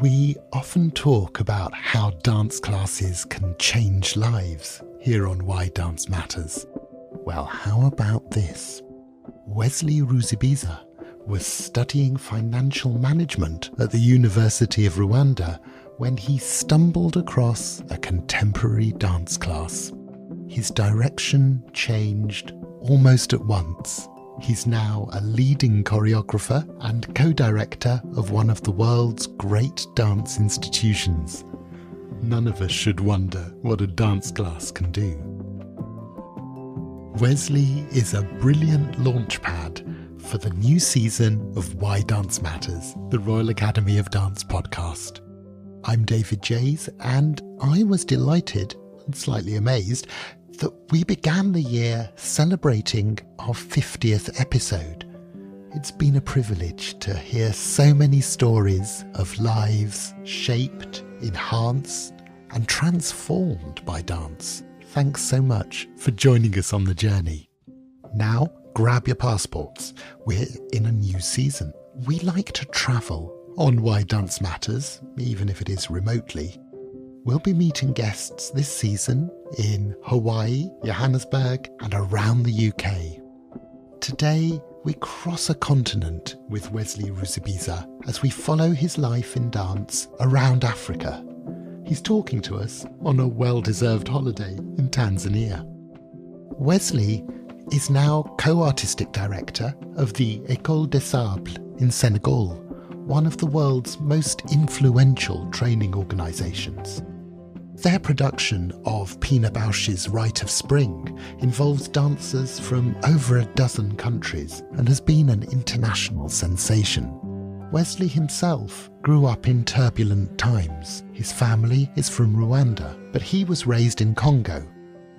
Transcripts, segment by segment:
We often talk about how dance classes can change lives here on Why Dance Matters. Well, how about this? Wesley Ruzibiza was studying financial management at the University of Rwanda when he stumbled across a contemporary dance class. His direction changed almost at once. He's now a leading choreographer and co-director of one of the world's great dance institutions. None of us should wonder what a dance class can do. Wesley is a brilliant launchpad for the new season of Why Dance Matters, the Royal Academy of Dance podcast. I'm David Jays, and I was delighted and slightly amazed that we began the year celebrating our 50th episode. It's been a privilege to hear so many stories of lives shaped, enhanced, and transformed by dance. Thanks so much for joining us on the journey. Now, grab your passports. We're in a new season. We like to travel on Why Dance Matters, even if it is remotely. We'll be meeting guests this season in Hawaii, Johannesburg, and around the UK. Today, we cross a continent with Wesley Ruzibiza as we follow his life in dance around Africa. He's talking to us on a well-deserved holiday in Tanzania. Wesley is now co-artistic director of the École des Sables in Senegal, one of the world's most influential training organisations. Their production of Pina Bausch's Rite of Spring involves dancers from over a dozen countries and has been an international sensation. Wesley himself grew up in turbulent times. His family is from Rwanda, but he was raised in Congo.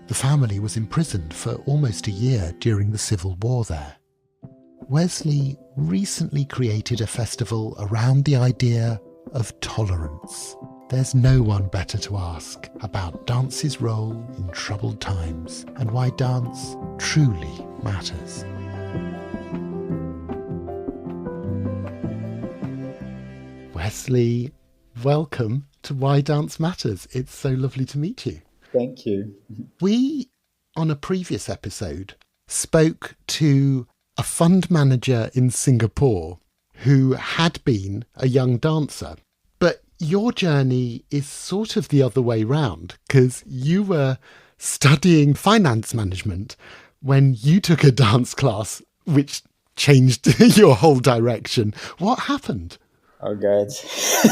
The family was imprisoned for almost a year during the civil war there. Wesley recently created a festival around the idea of tolerance. There's no one better to ask about dance's role in troubled times and why dance truly matters. Wesley, welcome to Why Dance Matters. It's so lovely to meet you. Thank you. We, on a previous episode, spoke to a fund manager in Singapore who had been a young dancer. But your journey is sort of the other way round, because you were studying finance management when you took a dance class, which changed your whole direction. What happened? Oh, God.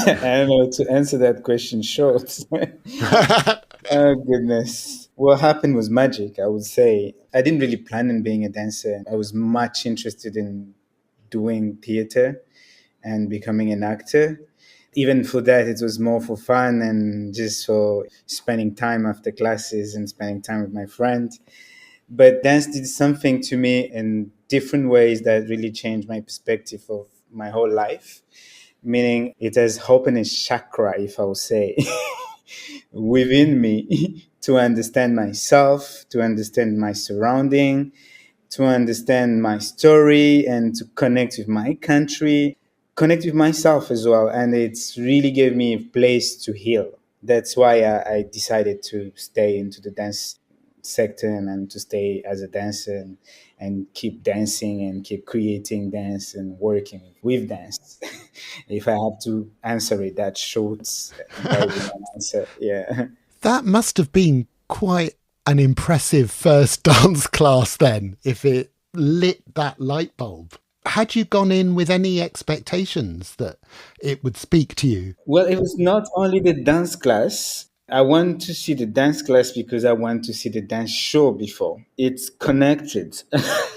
I don't know to answer that question short. Oh, goodness. What happened was magic, I would say. I didn't really plan on being a dancer. I was much interested in doing theater and becoming an actor. Even for that, it was more for fun and just for spending time after classes and spending time with my friends. But dance did something to me in different ways that really changed my perspective of my whole life. Meaning it has opened a chakra, if I will say, within me to understand myself, to understand my surrounding, to understand my story and to connect with my country, connect with myself as well. And it's really gave me a place to heal. That's why I decided to stay into the dance sector and to stay as a dancer and keep dancing and keep creating dance and working with dance. If I have to answer it that short, that would be my answer. Yeah. That must have been quite an impressive first dance class then, if it lit that light bulb. Had you gone in with any expectations that it would speak to you? Well, it was not only the dance class. I want to see the dance class because I want to see the dance show before. It's connected.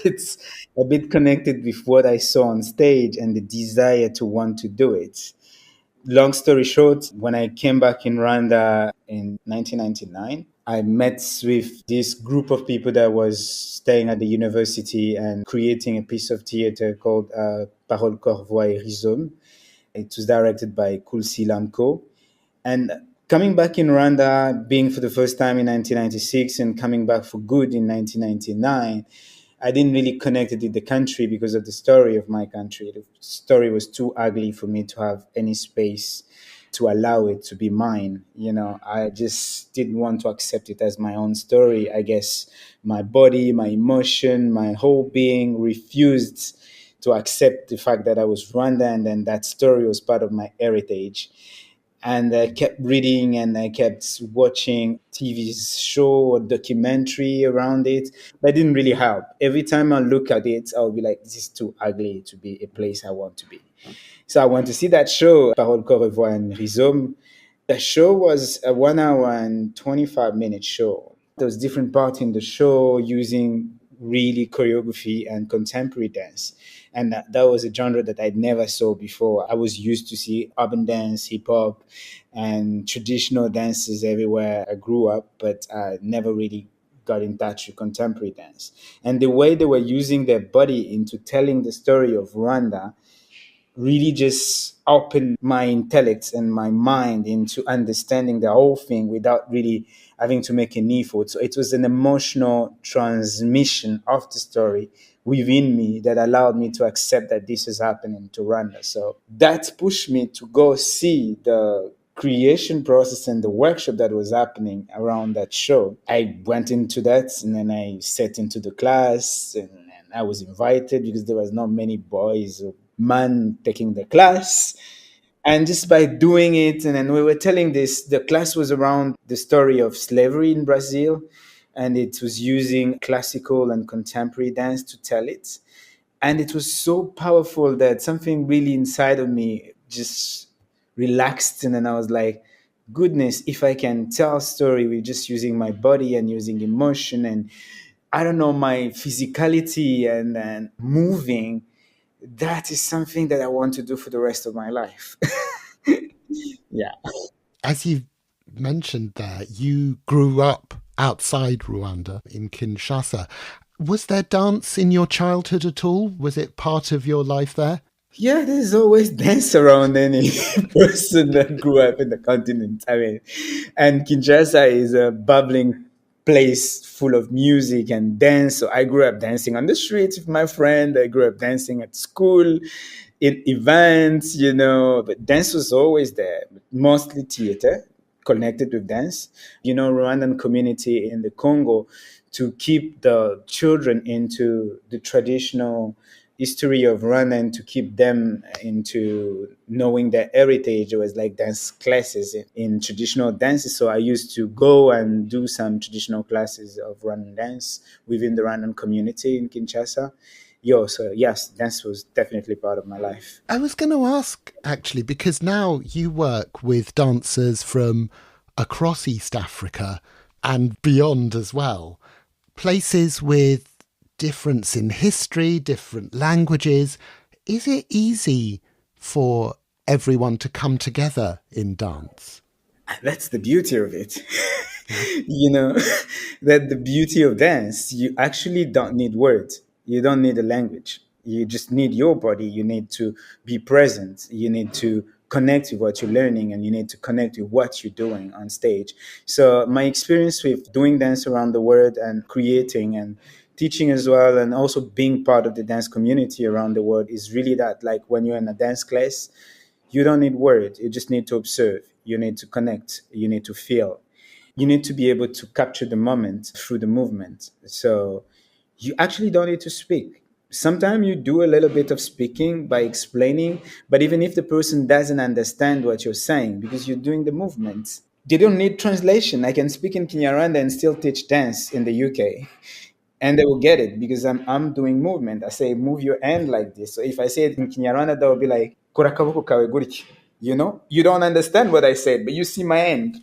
It's a bit connected with what I saw on stage and the desire to want to do it. Long story short, when I came back in Rwanda in 1999, I met with this group of people that was staying at the university and creating a piece of theater called Parole, corps, voix et rhizome. It was directed by Kulsi Lamko. And coming back in Rwanda, being for the first time in 1996 and coming back for good in 1999, I didn't really connect it with the country because of the story of my country. The story was too ugly for me to have any space to allow it to be mine. I just didn't want to accept it as my own story. I guess my body, my emotion, my whole being refused to accept the fact that I was Rwanda and then that story was part of my heritage. And I kept reading and I kept watching TV show or documentary around it, but it didn't really help. Every time I look at it, I'll be like, this is too ugly to be a place I want to be. So I went to see that show, Parole, Corps and Rhizome. The show was a 1 hour and 25-minute show. There was different parts in the show using really choreography and contemporary dance. And that was a genre that I'd never saw before. I was used to see urban dance, hip hop, and traditional dances everywhere I grew up, but I never really got in touch with contemporary dance. And the way they were using their body into telling the story of Rwanda really just opened my intellect and my mind into understanding the whole thing without really having to make an effort. So it was an emotional transmission of the story within me that allowed me to accept that this is happening to Rwanda. So that pushed me to go see the creation process and the workshop that was happening around that show. I went into that and then I sat into the class and I was invited because there was not many boys or men taking the class. And just by doing it, and then we were telling this, the class was around the story of slavery in Brazil, and it was using classical and contemporary dance to tell it. And it was so powerful that something really inside of me just relaxed. And then I was like, goodness, if I can tell a story with just using my body and using emotion and I don't know, my physicality and moving, that is something that I want to do for the rest of my life. Yeah. As you mentioned there, you grew up outside Rwanda in Kinshasa. Was there dance in your childhood at all? Was it part of your life there? Yeah, there's always dance around any person that grew up in the continent. I mean, and Kinshasa is a bubbling place full of music and dance. So I grew up dancing on the streets with my friend. I grew up dancing at school, in events, but dance was always there, mostly theater connected with dance. Rwandan community in the Congo to keep the children into the traditional history of Rwanda and to keep them into knowing their heritage. It was like dance classes in traditional dances. So I used to go and do some traditional classes of Rwandan dance within the Rwandan community in Kinshasa. So yes, dance was definitely part of my life. I was going to ask, actually, because now you work with dancers from across East Africa and beyond as well. Places with difference in history, different languages. Is it easy for everyone to come together in dance? That's the beauty of it. you know, that the beauty of dance, you actually don't need words. You don't need a language. You just need your body. You need to be present. You need to connect with what you're learning and you need to connect with what you're doing on stage. So my experience with doing dance around the world and creating and teaching as well and also being part of the dance community around the world is really that, like when you're in a dance class, you don't need words. You just need to observe. You need to connect. You need to feel. You need to be able to capture the moment through the movement. So you actually don't need to speak. Sometimes you do a little bit of speaking by explaining, but even if the person doesn't understand what you're saying because you're doing the movements, they don't need translation. I can speak in Kinyarwanda and still teach dance in the UK. And they will get it because I'm doing movement. I say, move your hand like this. So if I say it in Kinyarwanda, they'll be like, "Kora akaboko kawe gutya." You don't understand what I said, but you see my hand.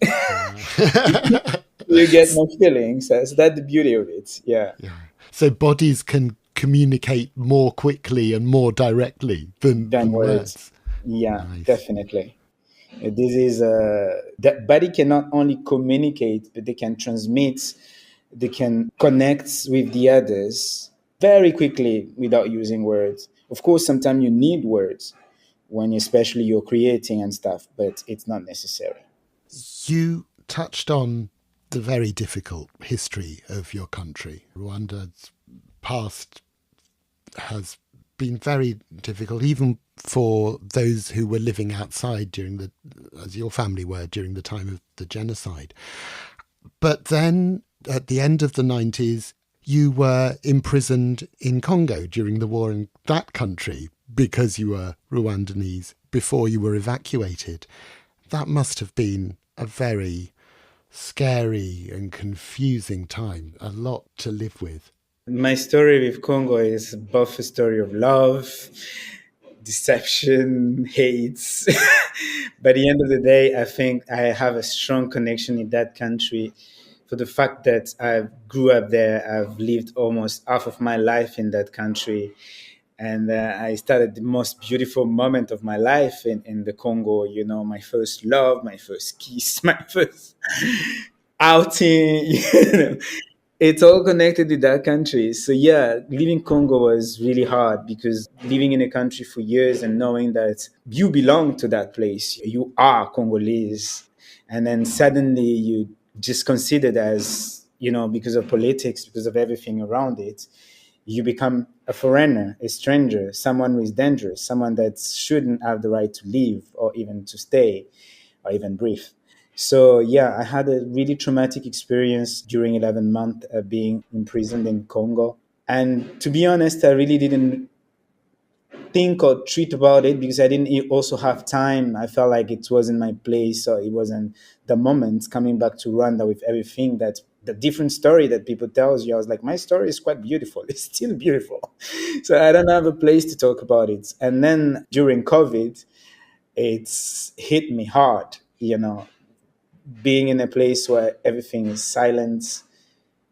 You get my feelings. So that's the beauty of it. Yeah. Yeah. So bodies can communicate more quickly and more directly Than than words. words. Yeah, Nice. definitely. This is that body cannot only communicate, but they can transmit, they can connect with the others very quickly without using words. Of course, sometimes you need words when especially you're creating and stuff, but it's not necessary. You touched on the very difficult history of your country. Rwanda's past has been very difficult, even for those who were living outside as your family were, during the time of the genocide. But then at the end of the 90s, you were imprisoned in Congo during the war in that country because you were Rwandese before you were evacuated. That must have been a very scary and confusing time, a lot to live with. My story with Congo is both a story of love, deception, hate. By the end of the day, I think I have a strong connection in that country for the fact that I grew up there. I've lived almost half of my life in that country. And I started the most beautiful moment of my life in the Congo, my first love, my first kiss, my first outing. It's all connected to that country. So yeah, leaving Congo was really hard because living in a country for years and knowing that you belong to that place, you are Congolese, and then suddenly you just considered as, because of politics, because of everything around it, you become a foreigner, a stranger, someone who is dangerous, someone that shouldn't have the right to live or even to stay or even breathe. So yeah, I had a really traumatic experience during 11 months being imprisoned in Congo. And to be honest, I really didn't think or treat about it because I didn't also have time. I felt like it wasn't my place or it wasn't the moment coming back to Rwanda with everything that the different story that people tells you. I was like, my story is quite beautiful. It's still beautiful. So I don't have a place to talk about it. And then during COVID, it's hit me hard, being in a place where everything is silent.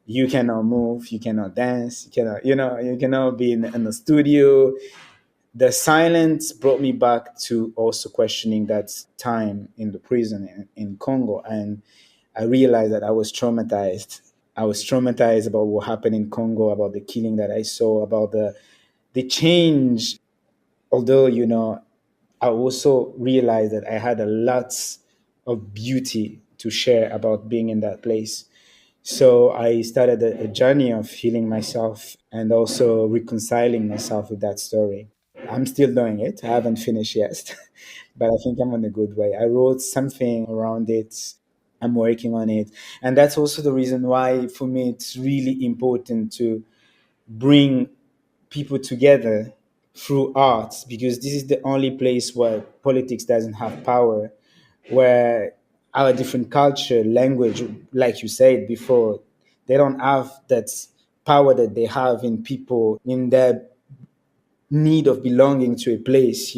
You cannot move, you cannot dance, you cannot be in the studio. The silence brought me back to also questioning that time in the prison in Congo. And I realized that I was traumatized. I was traumatized about what happened in Congo, about the killing that I saw, about the change. Although, I also realized that I had a lot of beauty to share about being in that place. So I started a journey of healing myself and also reconciling myself with that story. I'm still doing it. I haven't finished yet, but I think I'm on a good way. I wrote something around it. I'm working on it. And that's also the reason why, for me, it's really important to bring people together through arts, because this is the only place where politics doesn't have power, where our different culture, language, like you said before, they don't have that power that they have in people in their need of belonging to a place,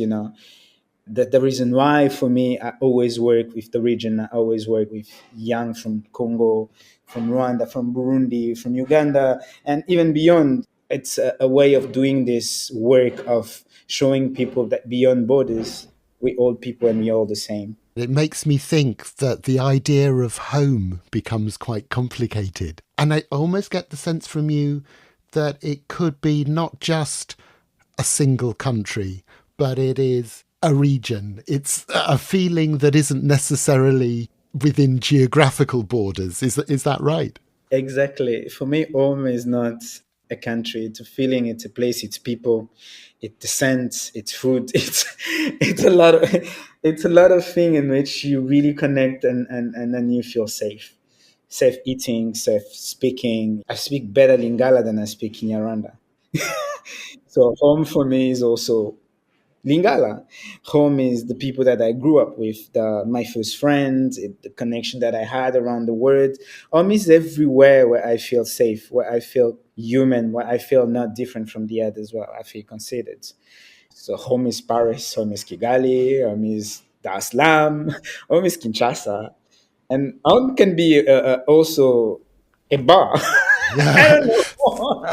That the reason why for me, I always work with the region. I always work with young from Congo, from Rwanda, from Burundi, from Uganda, and even beyond. It's a way of doing this work of showing people that beyond borders, we all people and we all the same. It makes me think that the idea of home becomes quite complicated. And I almost get the sense from you that it could be not just a single country, but it is a region. It's a feeling that isn't necessarily within geographical borders. Is that right? Exactly. For me, home is not a country. It's a feeling. It's a place. It's people. It's the scent. It's food. It's a lot of things in which you really connect and then you feel safe. Safe eating, safe speaking. I speak better Lingala than I speak Kinyarwanda. So home for me is also Lingala. Home is the people that I grew up with, my first friends, the connection that I had around the world. Home is everywhere where I feel safe, where I feel human, where I feel not different from the others, where I feel considered. So home is Paris, home is Kigali, home is Dar es Salaam, home is Kinshasa. And home can be also a bar. I Yeah. don't know.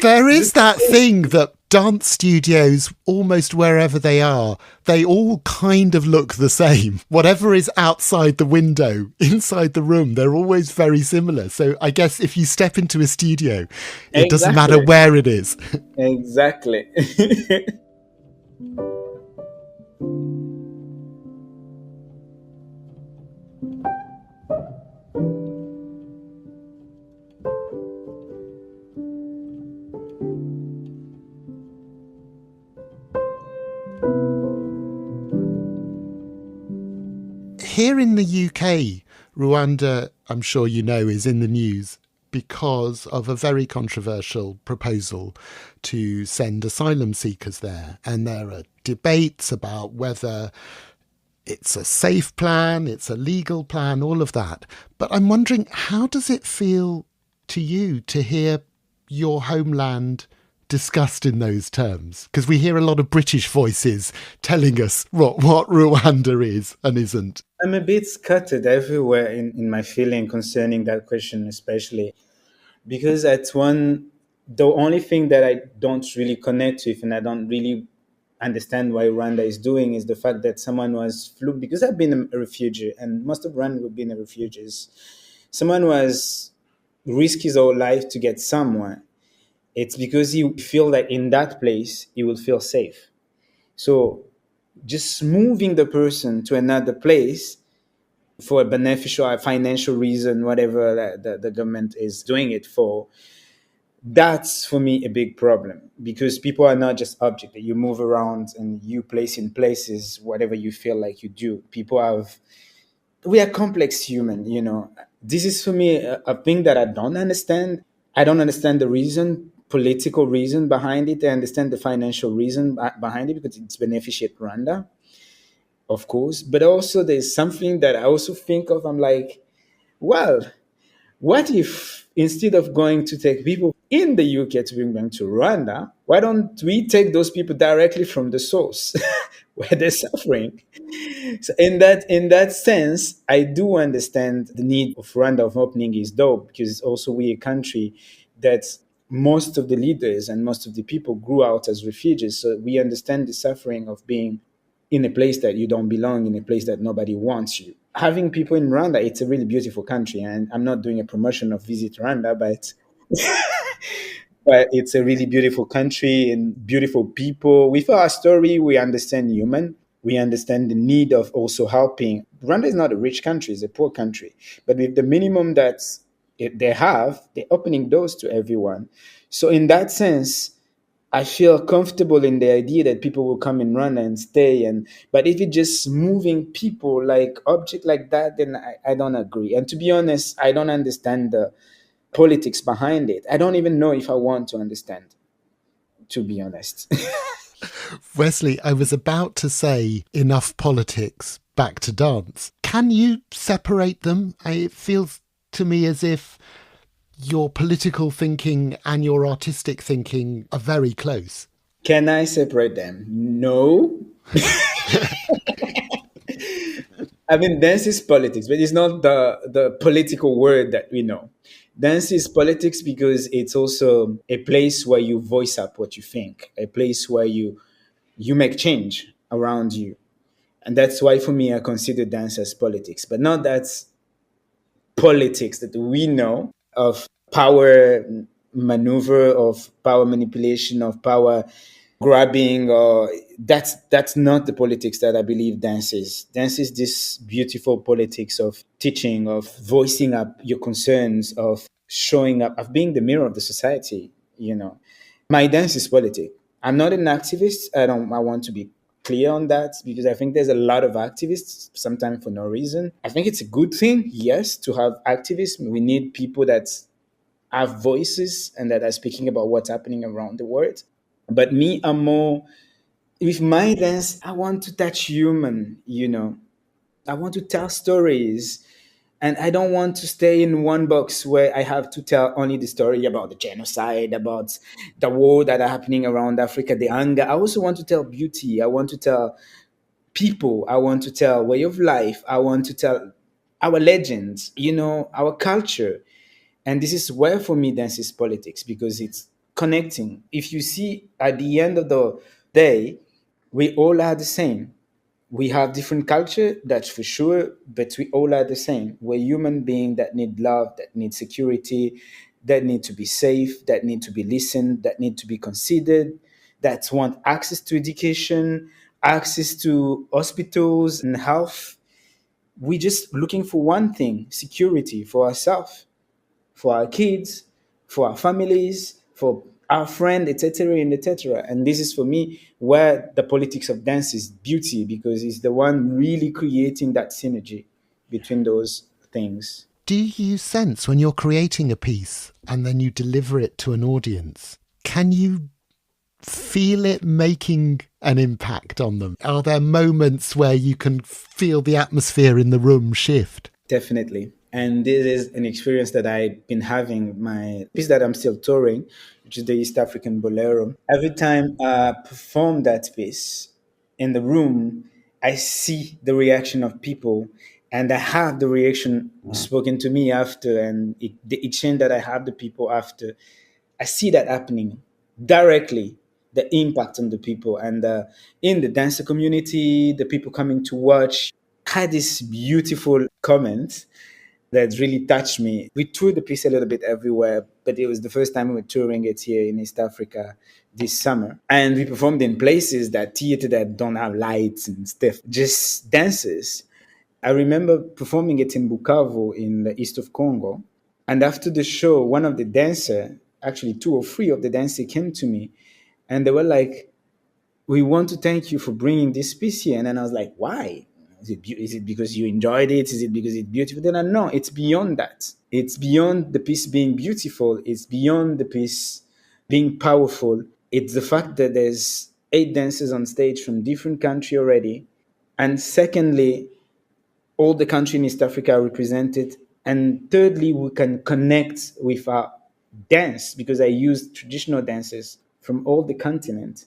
There is that thing that dance studios, almost wherever they are, they all kind of look the same. Whatever is outside the window, inside the room, they're always very similar. So I guess if you step into a studio, it doesn't matter Exactly. where it is. Exactly. Here in the UK, Rwanda, I'm sure you know, is in the news because of a very controversial proposal to send asylum seekers there. And there are debates about whether it's a safe plan, it's a legal plan, all of that. But I'm wondering, how does it feel to you to hear your homeland discussed in those terms? Because we hear a lot of British voices telling us what Rwanda is and isn't. I'm a bit scattered everywhere in my feeling concerning that question, especially because the only thing that I don't really connect with and I don't really understand why Rwanda is doing is the fact that someone was flew, because I've been a refugee and most of Rwanda have been refugees. Someone was risk his whole life to get somewhere. It's because he feel that in that place he will feel safe. So just moving the person to another place for a beneficial financial reason, whatever the government is doing it for, that's for me a big problem, because people are not just objects that you move around and you place in places whatever you feel like you do. We are complex human. This is for me a thing that I don't understand. I don't understand the political reason behind it. I understand the financial reason behind it because it's beneficial Rwanda, of course. But also there's something that I also think of. I'm like, well, what if instead of going to take people in the UK to bring them to Rwanda, why don't we take those people directly from the source where they're suffering? So in that sense, I do understand the need of Rwanda of opening is dope, because it's also we're a country that most of the leaders and most of the people grew out as refugees. So we understand the suffering of being in a place that you don't belong, in a place that nobody wants you. Having people in Rwanda, it's a really beautiful country, and I'm not doing a promotion of Visit Rwanda, but it's a really beautiful country and beautiful people. With our story, we understand human. We understand the need of also helping. Rwanda is not a rich country; it's a poor country. But with the minimum that they have, they're opening doors to everyone. So in that sense, I feel comfortable in the idea that people will come and run and stay. But if it's just moving people like object like that, then I don't agree. And to be honest, I don't understand the politics behind it. I don't even know if I want to understand, to be honest. Wesley, I was about to say enough politics, back to dance. Can you separate them? It feels to me as if your political thinking and your artistic thinking are very close. Can I separate them? No. I mean, dance is politics, but it's not the political word that we know. Dance is politics because it's also a place where you voice up what you think, a place where you make change around you. And that's why for me I consider dance as politics, but not that politics that we know of power maneuver, of power manipulation, of power grabbing, or that's not the politics that I believe dance is. Dance is this beautiful politics of teaching, of voicing up your concerns, of showing up, of being the mirror of the society. My dance is politics. I'm not an activist. I want to be clear on that, because I think there's a lot of activists sometimes for no reason. I think it's a good thing, yes, to have activists. We need people that have voices and that are speaking about what's happening around the world. But me, I'm more with my dance. I want to touch human. I want to tell stories. And I don't want to stay in one box where I have to tell only the story about the genocide, about the war that are happening around Africa, the anger. I also want to tell beauty. I want to tell people. I want to tell way of life. I want to tell our legends, our culture. And this is where for me dance is politics, because it's connecting. If you see at the end of the day, we all are the same. We have different culture, that's for sure, but we all are the same. We're human beings that need love, that need security, that need to be safe, that need to be listened, that need to be considered, that want access to education, access to hospitals and health. We're just looking for one thing: security for ourselves, for our kids, for our families, for our friend, etc., and etc. And this is for me where the politics of dance is beauty, because it's the one really creating that synergy between those things. Do you sense when you're creating a piece and then you deliver it to an audience, can you feel it making an impact on them? Are there moments where you can feel the atmosphere in the room shift? Definitely. And this is an experience that I've been having. My piece that I'm still touring, which is the East African Bolero. Every time I perform that piece in the room, I see the reaction of people, and I have the reaction spoken to me after, and the exchange that I have the people after. I see that happening directly, the impact on the people, and in the dancer community, the people coming to watch. I had this beautiful comment that really touched me. We toured the piece a little bit everywhere, but it was the first time we were touring it here in East Africa this summer. And we performed in places that theater that don't have lights and stuff, just dances. I remember performing it in Bukavu in the east of Congo. And after the show, one of the dancers, actually two or three of the dancers came to me and they were like, we want to thank you for bringing this piece here. And then I was like, why? Is it because you enjoyed it? Is it because it's beautiful? Then I know it's beyond that. It's beyond the piece being beautiful. It's beyond the piece being powerful. It's the fact that there's 8 dancers on stage from different countries already. And secondly, all the countries in East Africa are represented. And thirdly, we can connect with our dance because I use traditional dances from all the continent.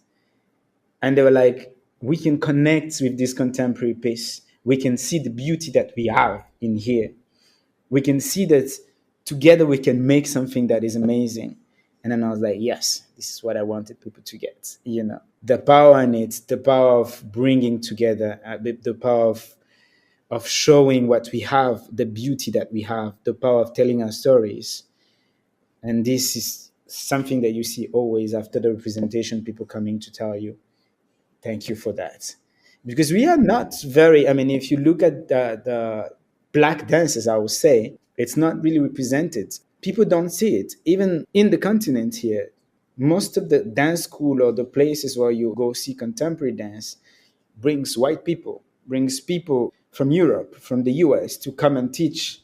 And they were like, we can connect with this contemporary piece. We can see the beauty that we have in here. We can see that together we can make something that is amazing. And then I was like, yes, this is what I wanted people to get. The power in it, the power of bringing together, the power of showing what we have, the beauty that we have, the power of telling our stories. And this is something that you see always after the representation, people coming to tell you, thank you for that. Because we are not very, I mean, if you look at the black dances, I would say, it's not really represented. People don't see it. Even in the continent here, most of the dance school or the places where you go see contemporary dance brings white people, brings people from Europe, from the US to come and teach.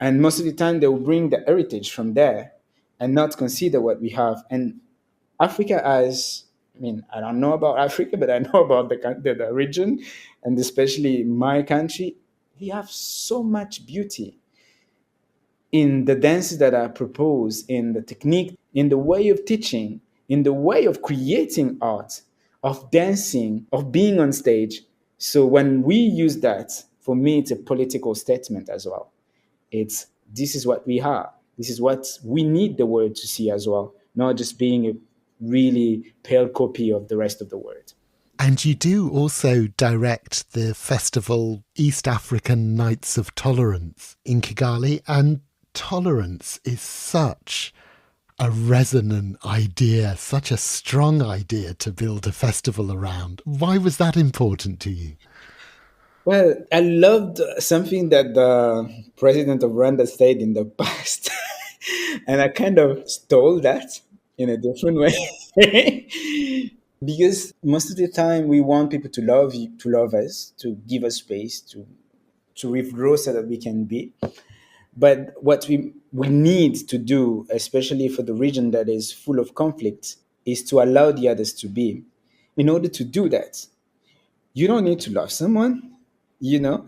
And most of the time they will bring the heritage from there and not consider what we have. And Africa has, I mean, I don't know about Africa, but I know about the region, and especially my country. We have so much beauty in the dances that are proposed, in the technique, in the way of teaching, in the way of creating art, of dancing, of being on stage. So when we use that, for me, it's a political statement as well. It's this is what we have. This is what we need the world to see as well, not just being a really pale copy of the rest of the world. And you do also direct the festival East African Nights of Tolerance in Kigali. And tolerance is such a resonant idea, such a strong idea to build a festival around. Why was that important to you? Well, I loved something that the president of Rwanda said in the past, and I kind of stole that in a different way. Because most of the time we want people to love you, to love us, to give us space, to regrow so that we can be. But what we need to do, especially for the region that is full of conflict, is to allow the others to be. In order to do that, you don't need to love someone, you know,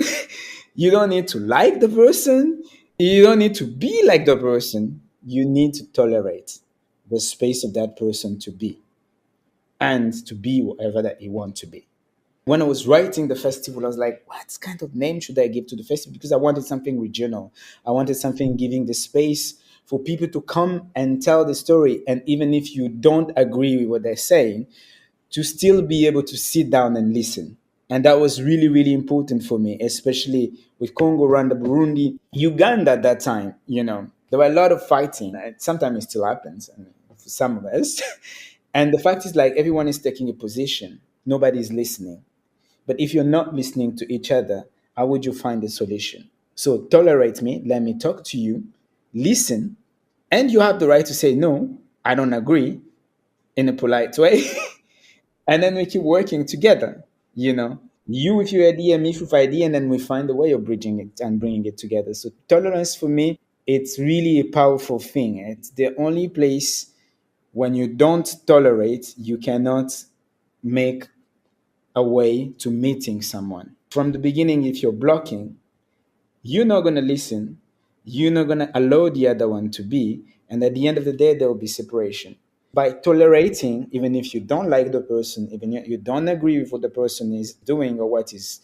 you don't need to like the person, you don't need to be like the person. You need to tolerate the space of that person to be and to be whatever that you want to be. When I was writing the festival, I was like, what kind of name should I give to the festival? Because I wanted something regional. I wanted something giving the space for people to come and tell the story. And even if you don't agree with what they're saying, to still be able to sit down and listen. And that was really, really important for me, especially with Congo, Rwanda, Burundi, Uganda at that time. There were a lot of fighting. Sometimes it still happens for some of us. And the fact is, like, everyone is taking a position. Nobody's listening. But if you're not listening to each other, how would you find a solution? So tolerate me, let me talk to you, listen, and you have the right to say, no, I don't agree, in a polite way. And then we keep working together, you with your idea, me with idea, and then we find a way of bridging it and bringing it together. So tolerance for me, it's really a powerful thing. It's the only place when you don't tolerate, you cannot make a way to meeting someone. From the beginning, if you're blocking, you're not going to listen. You're not going to allow the other one to be. And at the end of the day, there will be separation. By tolerating, even if you don't like the person, even if you don't agree with what the person is doing or what is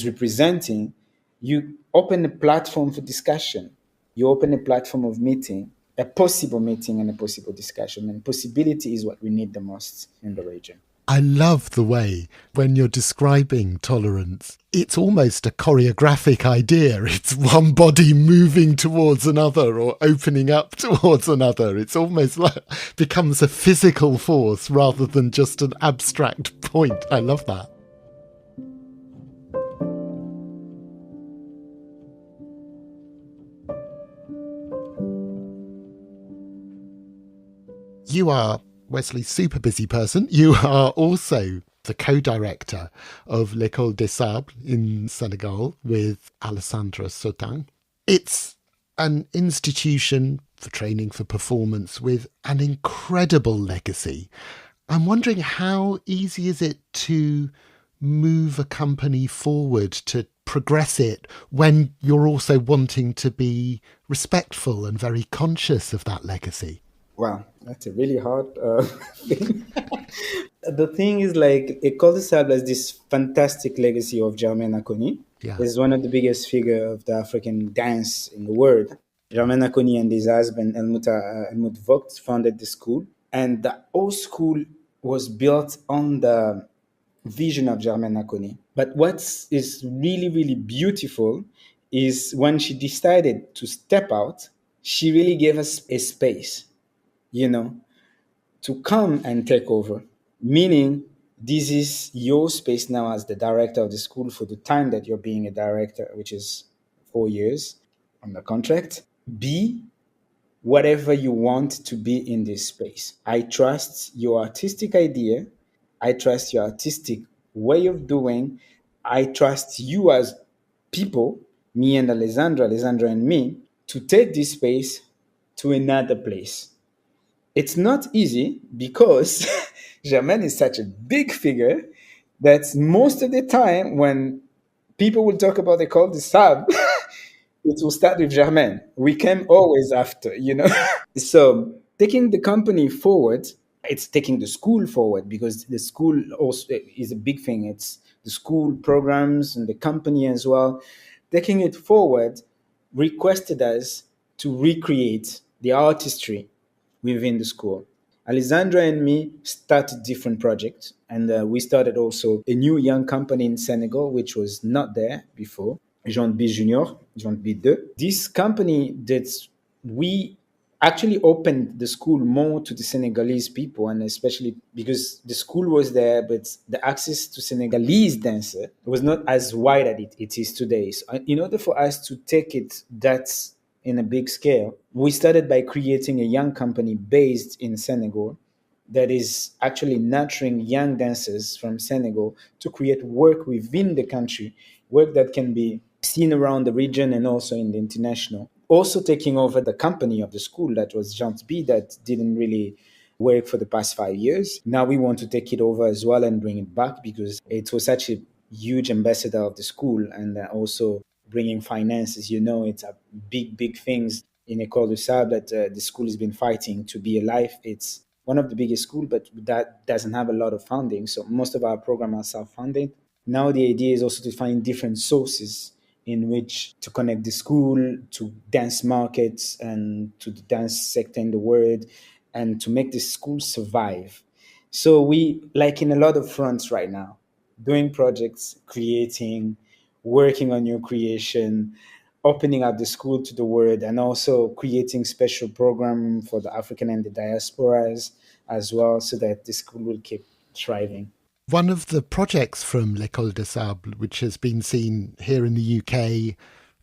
representing, you open a platform for discussion. You open a platform of meeting, a possible meeting and a possible discussion. And possibility is what we need the most in the region. I love the way when you're describing tolerance, it's almost a choreographic idea. It's one body moving towards another or opening up towards another. It's almost like becomes a physical force rather than just an abstract point. I love that. You are, Wesley, super busy person. You are also the co-director of l'École des Sables in Senegal with Alessandra Sautin. It's an institution for training for performance with an incredible legacy. I'm wondering, how easy is it to move a company forward, to progress it, when you're also wanting to be respectful and very conscious of that legacy? Wow, that's a really hard thing. The thing is, like, École des Sables has this fantastic legacy of Germaine Acogny. Yeah. He's one of the biggest figures of the African dance in the world. Germaine Acogny and his husband, Helmut Vogt, founded the school. And the whole school was built on the vision of Germaine Acogny. But what is really, really beautiful is when she decided to step out, she really gave us a space, to come and take over. Meaning, this is your space now as the director of the school for the time that you're being a director, which is 4 years on the contract. Be whatever you want to be in this space. I trust your artistic idea. I trust your artistic way of doing. I trust you as people, me and Alessandra and me, to take this space to another place. It's not easy because Germaine is such a big figure that most of the time when people will talk about the École des Sables, it will start with Germaine. We came always after, So taking the company forward, it's taking the school forward, because the school also is a big thing. It's the school programs and the company as well. Taking it forward requested us to recreate the artistry within the school. Alessandra and me started different projects, and we started also a new young company in Senegal, which was not there before, Jean B Junior, Jean B 2. This company that we actually opened the school more to the Senegalese people, and especially because the school was there, but the access to Senegalese dancer was not as wide as it is today. So in order for us to take it that's in a big scale, we started by creating a young company based in Senegal that is actually nurturing young dancers from Senegal to create work within the country, work that can be seen around the region and also in the international. Also taking over the company of the school that was Jean B that didn't really work for the past 5 years. Now we want to take it over as well and bring it back, because it was such a huge ambassador of the school, and also bringing finances. It's a big things in École des Sables that the school has been fighting to be alive. It's one of the biggest schools, but that doesn't have a lot of funding. So most of our programs are self-funded. Now the idea is also to find different sources in which to connect the school to dance markets and to the dance sector in the world, and to make the school survive. So we, like in a lot of fronts right now, doing projects, creating, working on new creation, opening up the school to the world, and also creating special program for the African and the diasporas as well, so that the school will keep thriving. One of the projects from l'École des Sables, which has been seen here in the UK,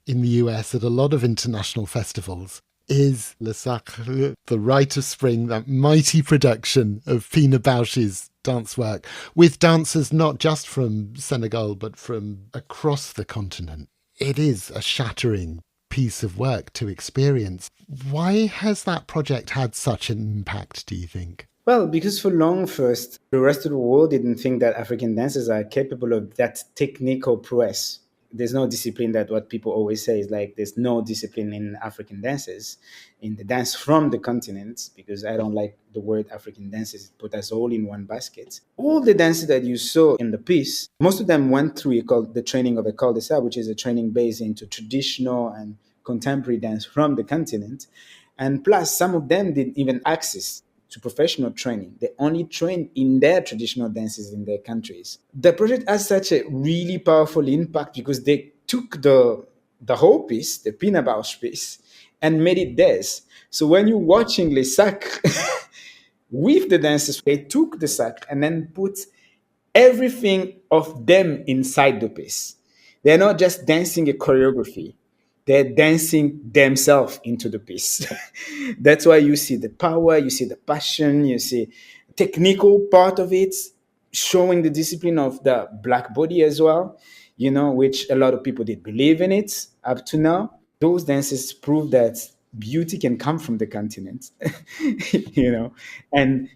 in the US, at a lot of international festivals, is Le Sacre, The Rite of Spring, that mighty production of Pina Bausch's dance work, with dancers not just from Senegal, but from across the continent. It is a shattering piece of work to experience. Why has that project had such an impact, do you think? Well, because for long first, the rest of the world didn't think that African dancers are capable of that technical prowess. There's no discipline, that what people always say is like there's no discipline in African dances, in the dance from the continent, because I don't like the word African dances. It put us all in one basket. All the dances that you saw in the piece, most of them went through the training of École de Sables, which is a training based into traditional and contemporary dance from the continent. And plus, some of them didn't even access to professional training. They only train in their traditional dances in their countries. The project has such a really powerful impact because they took the whole piece, the Pina Bausch piece, and made it theirs. So when you're watching Les Sacres with the dancers, they took the Sacre and then put everything of them inside the piece. They're not just dancing a choreography, they're dancing themselves into the piece. That's why you see the power, you see the passion, you see technical part of it, showing the discipline of the black body as well, which a lot of people did believe in it up to now. Those dances prove that beauty can come from the continent, and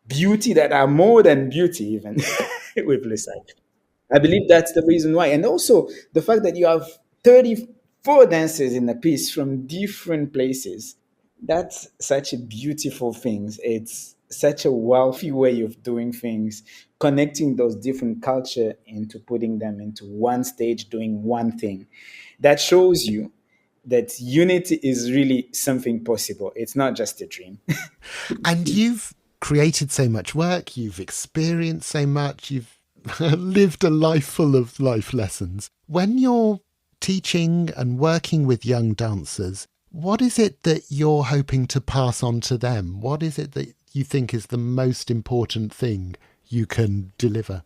beauty that are more than beauty even with Lisa. I believe that's the reason why. And also the fact that you have 34 dancers in a piece from different places. That's such a beautiful thing. It's such a wealthy way of doing things, connecting those different culture into putting them into one stage, doing one thing. That shows you that unity is really something possible. It's not just a dream. And you've created so much work, you've experienced so much, you've lived a life full of life lessons. When you're teaching and working with young dancers, what is it that you're hoping to pass on to them? What is it that you think is the most important thing you can deliver?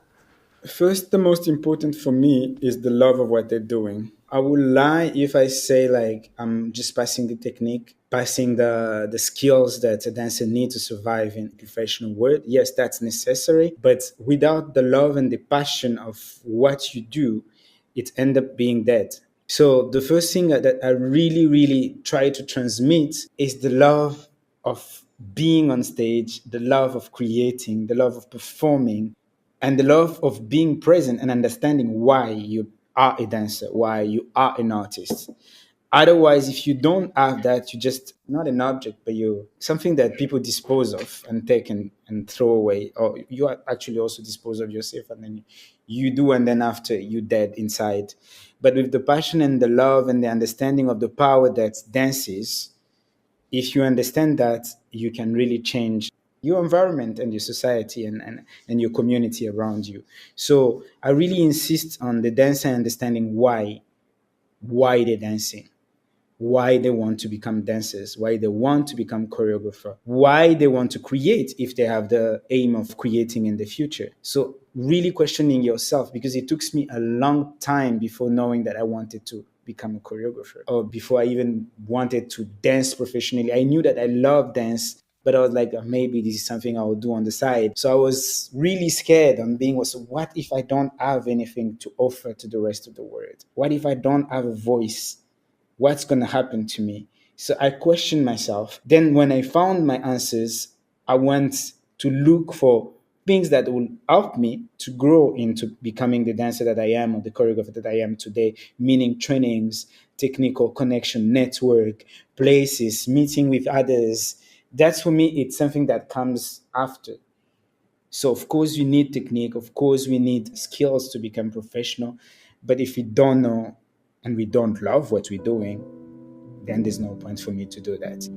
First, the most important for me is the love of what they're doing. I would lie if I say like I'm just passing the technique, passing the skills that a dancer needs to survive in the professional world. Yes, that's necessary, but without the love and the passion of what you do, it ends up being dead. So the first thing that I really, really try to transmit is the love of being on stage, the love of creating, the love of performing, and the love of being present and understanding why you are a dancer, why you are an artist. Otherwise, if you don't have that, you're just not an object, but you're something that people dispose of and take and throw away. Or you are actually also dispose of yourself, and then you do, and then after you dead inside. But with the passion and the love and the understanding of the power that dance is, if you understand that, you can really change your environment and your society and your community around you. So I really insist on the dancer understanding why they're dancing, why they want to become dancers, why they want to become choreographer, why they want to create if they have the aim of creating in the future. So really questioning yourself, because it took me a long time before knowing that I wanted to become a choreographer, or before I even wanted to dance professionally. I knew that I love dance, but I was like, maybe this is something I will do on the side. So I was really scared on being, so what if I don't have anything to offer to the rest of the world? What if I don't have a voice? What's going to happen to me? So I questioned myself. Then when I found my answers, I went to look for things that will help me to grow into becoming the dancer that I am, or the choreographer that I am today, meaning trainings, technical connection, network, places, meeting with others. That's for me, it's something that comes after. So of course you need technique, of course we need skills to become professional, but if we don't know and we don't love what we're doing, then there's no point for me to do that.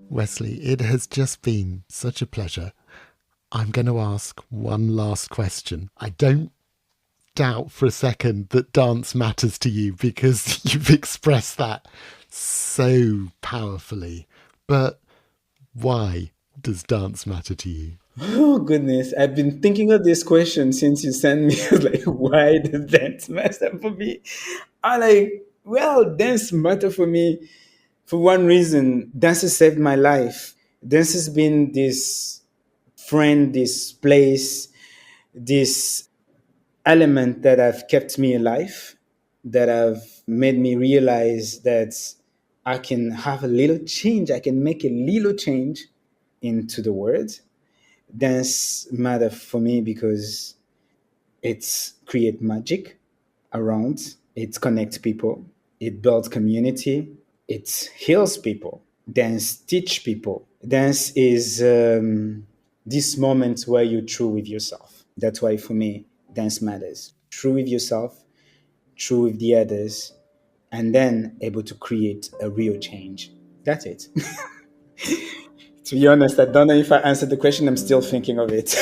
Wesley, it has just been such a pleasure. I'm going to ask one last question. I don't doubt for a second that dance matters to you, because you've expressed that so powerfully. But why does dance matter to you? Oh goodness, I've been thinking of this question since you sent me. Like, why does dance matter for me? I like, well, dance matter for me for one reason. Dance has saved my life. Dance has been this friend, this place, this element that have kept me alive, that have made me realize that I can have a little change. I can make a little change into the world. Dance matter for me because it's create magic around, it connects people, it builds community, it heals people. Dance teach people. Dance is this moment where you're true with yourself. That's why for me dance matters. True with yourself, true with the others, and then able to create a real change. That's it. To be honest, I don't know if I answered the question. I'm still thinking of it.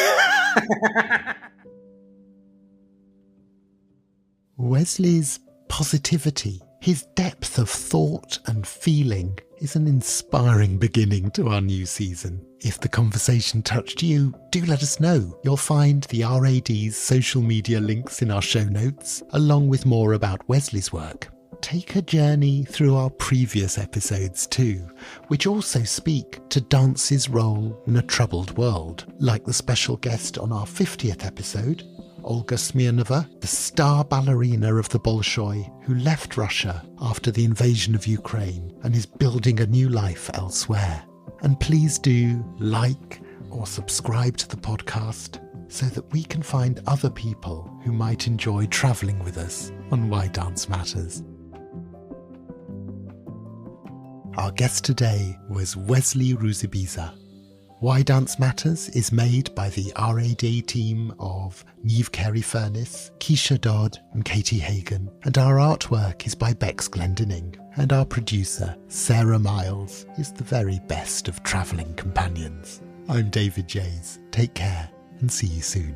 Wesley's positivity, his depth of thought and feeling, is an inspiring beginning to our new season. If the conversation touched you, do let us know. You'll find the RAD's social media links in our show notes, along with more about Wesley's work. Take a journey through our previous episodes too, which also speak to dance's role in a troubled world, like the special guest on our 50th episode, Olga Smirnova, the star ballerina of the Bolshoi who left Russia after the invasion of Ukraine and is building a new life elsewhere. And please do like or subscribe to the podcast so that we can find other people who might enjoy travelling with us on Why Dance Matters. Our guest today was Wesley Ruzibiza. Why Dance Matters is made by the RAD team of Niamh Carey-Furness, Keisha Dodd and Katie Hagan, and our artwork is by Bex Glendinning, and our producer, Sarah Miles, is the very best of travelling companions. I'm David Jays. Take care and see you soon.